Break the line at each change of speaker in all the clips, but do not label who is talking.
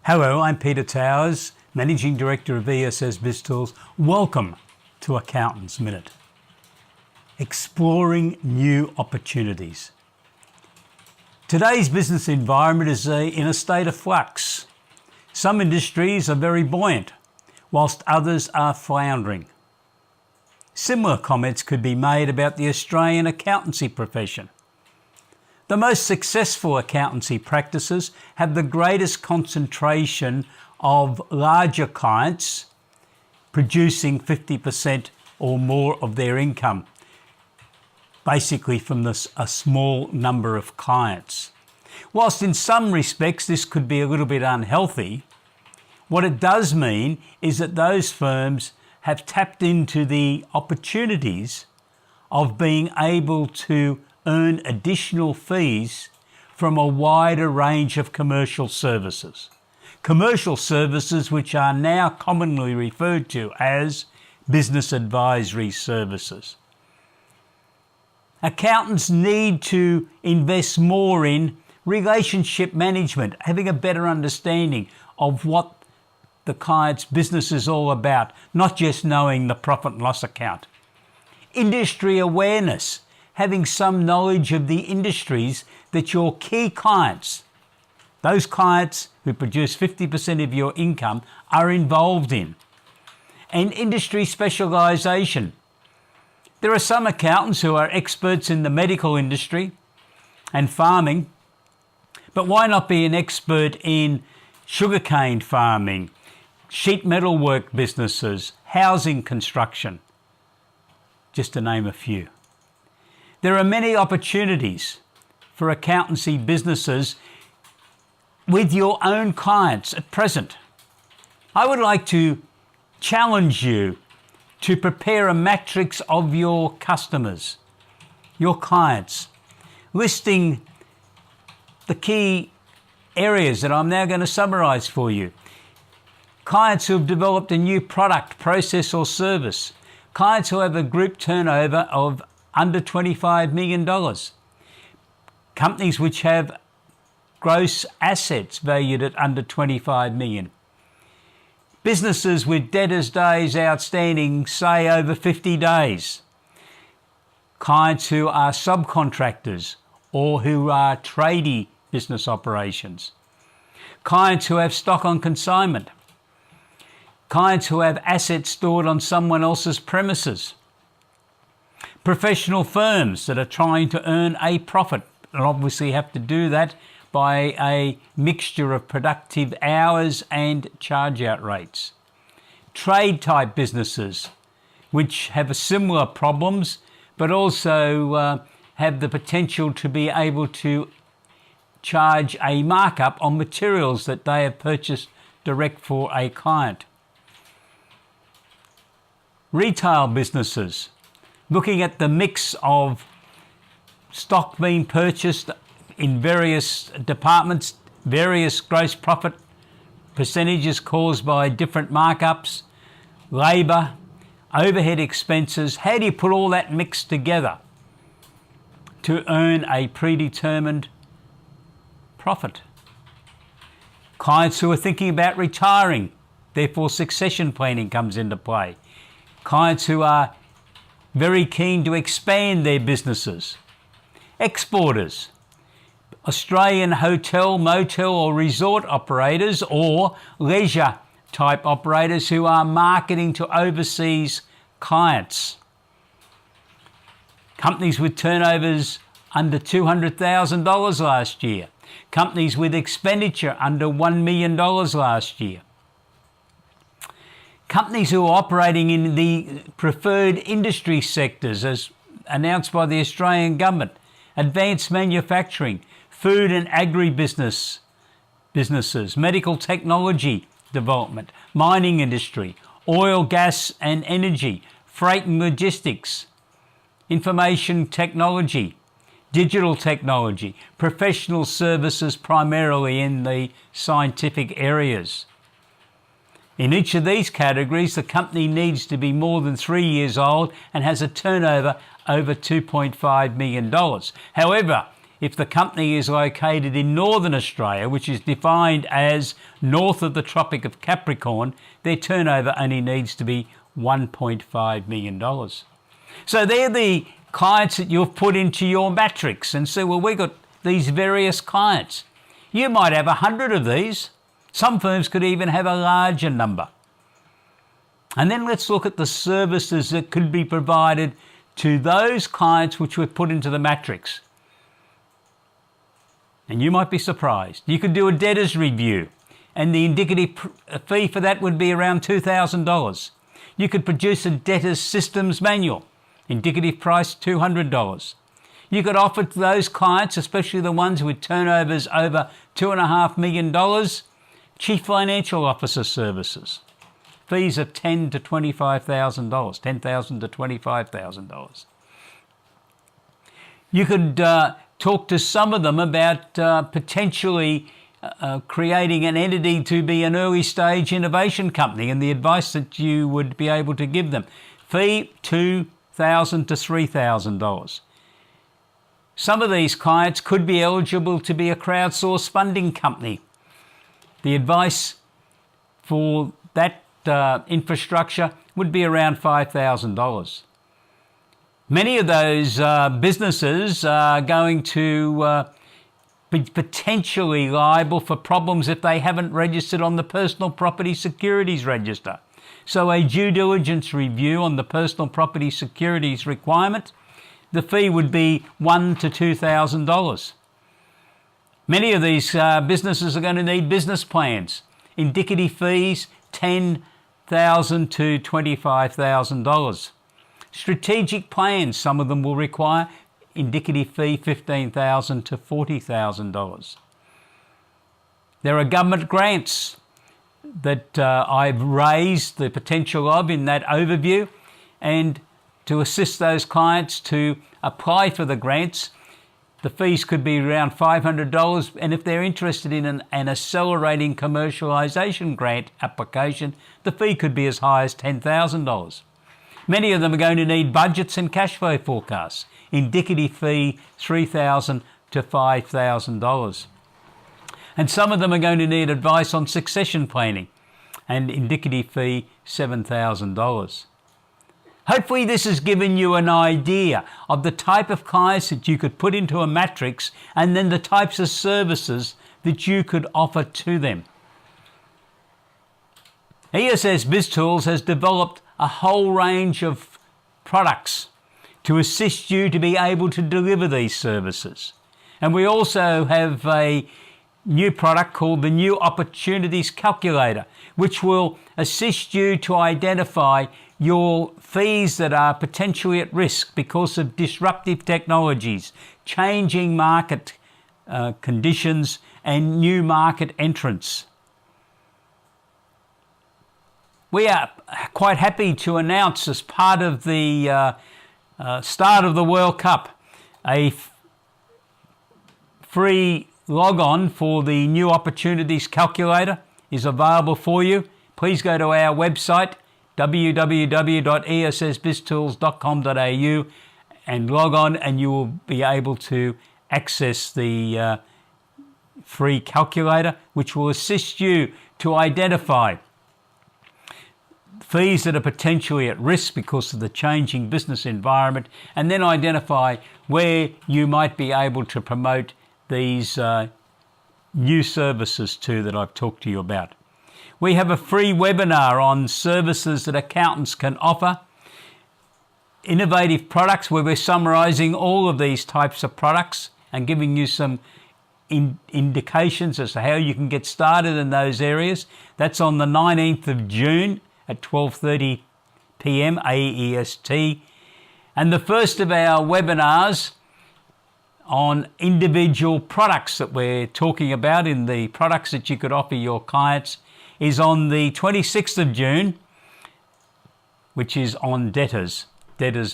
Hello, I'm Peter Towers, Managing Director of ESS BIZTOOLS. Welcome to Accountants Minute. Exploring new opportunities. Today's business environment is in a state of flux. Some industries are very buoyant, whilst others are floundering. Similar comments could be made about the Australian accountancy profession. The most successful accountancy practices have the greatest concentration of larger clients producing 50% or more of their income, basically from a small number of clients. Whilst in some respects this could be a little bit unhealthy, what it does mean is that those firms have tapped into the opportunities of being able to earn additional fees from a wider range of commercial services. Commercial services which are now commonly referred to as business advisory services. Accountants need to invest more in relationship management, having a better understanding of what the client's business is all about, not just knowing the profit and loss account. Industry awareness, having some knowledge of the industries that your key clients, those clients who produce 50% of your income, are involved in. And industry specialisation. There are some accountants who are experts in the medical industry and farming, but why not be an expert in sugarcane farming, sheet metal work businesses, housing construction, just to name a few. There are many opportunities for accountancy businesses with your own clients at present. I would like to challenge you to prepare a matrix of your customers, your clients, listing the key areas that I'm now going to summarise for you. Clients who have developed a new product, process or service. Clients who have a group turnover of under $25 million. Companies which have gross assets valued at under 25 million. Businesses with debtors days outstanding, say over 50 days. Clients who are subcontractors or who are tradie business operations. Clients who have stock on consignment. Clients who have assets stored on someone else's premises. Professional firms that are trying to earn a profit and obviously have to do that by a mixture of productive hours and charge-out rates. Trade type businesses which have similar problems but also have the potential to be able to charge a markup on materials that they have purchased direct for a client. Retail businesses, looking at the mix of stock being purchased in various departments, various gross profit percentages caused by different markups, labour, overhead expenses. How do you put all that mix together to earn a predetermined profit? Clients who are thinking about retiring, therefore succession planning comes into play. Clients who are very keen to expand their businesses. Exporters, Australian hotel, motel or resort operators or leisure type operators who are marketing to overseas clients. Companies with turnovers under $200,000 last year. Companies with expenditure under $1 million last year. Companies who are operating in the preferred industry sectors as announced by the Australian government, advanced manufacturing, food and agribusiness businesses, medical technology development, mining industry, oil, gas and energy, freight and logistics, information technology, digital technology, professional services primarily in the scientific areas. In each of these categories, the company needs to be more than 3 years old and has a turnover over $2.5 million. However, if the company is located in Northern Australia, which is defined as north of the Tropic of Capricorn, their turnover only needs to be $1.5 million. So they're the clients that you've put into your matrix and say, well, we've got these various clients. You might have 100 of these. Some firms could even have a larger number. And then let's look at the services that could be provided to those clients which were put into the matrix. And you might be surprised. You could do a debtors review, and the indicative fee for that would be around $2,000. You could produce a debtors systems manual, indicative price $200. You could offer to those clients, especially the ones with turnovers over $2.5 million, chief financial officer services. Fees of $10,000 to $25,000, $10,000 to $25,000. You could talk to some of them about potentially creating an entity to be an early stage innovation company, and the advice that you would be able to give them. Fee $2,000 to $3,000. Some of these clients could be eligible to be a crowdsourced funding company. The advice for that infrastructure would be around $5,000. Many of those businesses are going to be potentially liable for problems if they haven't registered on the Personal Property Securities Register. So a due diligence review on the Personal Property Securities requirement, the fee would be $1,000 to $2,000. Many of these businesses are going to need business plans. Indicative fees, $10,000 to $25,000. Strategic plans, some of them will require indicative fee $15,000 to $40,000. There are government grants that I've raised the potential of in that overview, and to assist those clients to apply for the grants, the fees could be around $500, and if they're interested in an accelerating commercialisation grant application, the fee could be as high as $10,000. Many of them are going to need budgets and cash flow forecasts. Indicative fee $3,000 to $5,000. And some of them are going to need advice on succession planning, and indicative fee $7,000. Hopefully this has given you an idea of the type of clients that you could put into a matrix, and then the types of services that you could offer to them. ESS BIZTOOLS has developed a whole range of products to assist you to be able to deliver these services. And we also have a new product called the New Opportunities Calculator, which will assist you to identify your fees that are potentially at risk because of disruptive technologies, changing market conditions, and new market entrants. We are quite happy to announce, as part of the start of the World Cup, a free log-on for the New Opportunities Calculator is available for you. Please go to our website, www.essbiztools.com.au, and log on, and you will be able to access the free calculator, which will assist you to identify fees that are potentially at risk because of the changing business environment, and then identify where you might be able to promote these new services too that I've talked to you about. We have a free webinar on services that accountants can offer, innovative products, where we're summarising all of these types of products and giving you some indications as to how you can get started in those areas. That's on the 19th of June at 12:30 p.m. AEST. And the first of our webinars on individual products that we're talking about in the products that you could offer your clients is on the 26th of June, which is on debtors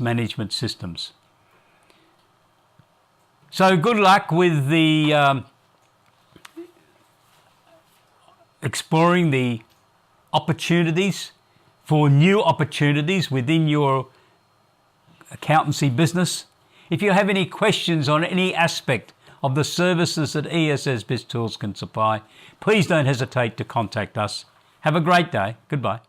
management systems. So good luck with the exploring the opportunities for new opportunities within your accountancy business. If you have any questions on any aspect of the services that ESS BIZTOOLS can supply, please don't hesitate to contact us. Have a great day. Goodbye.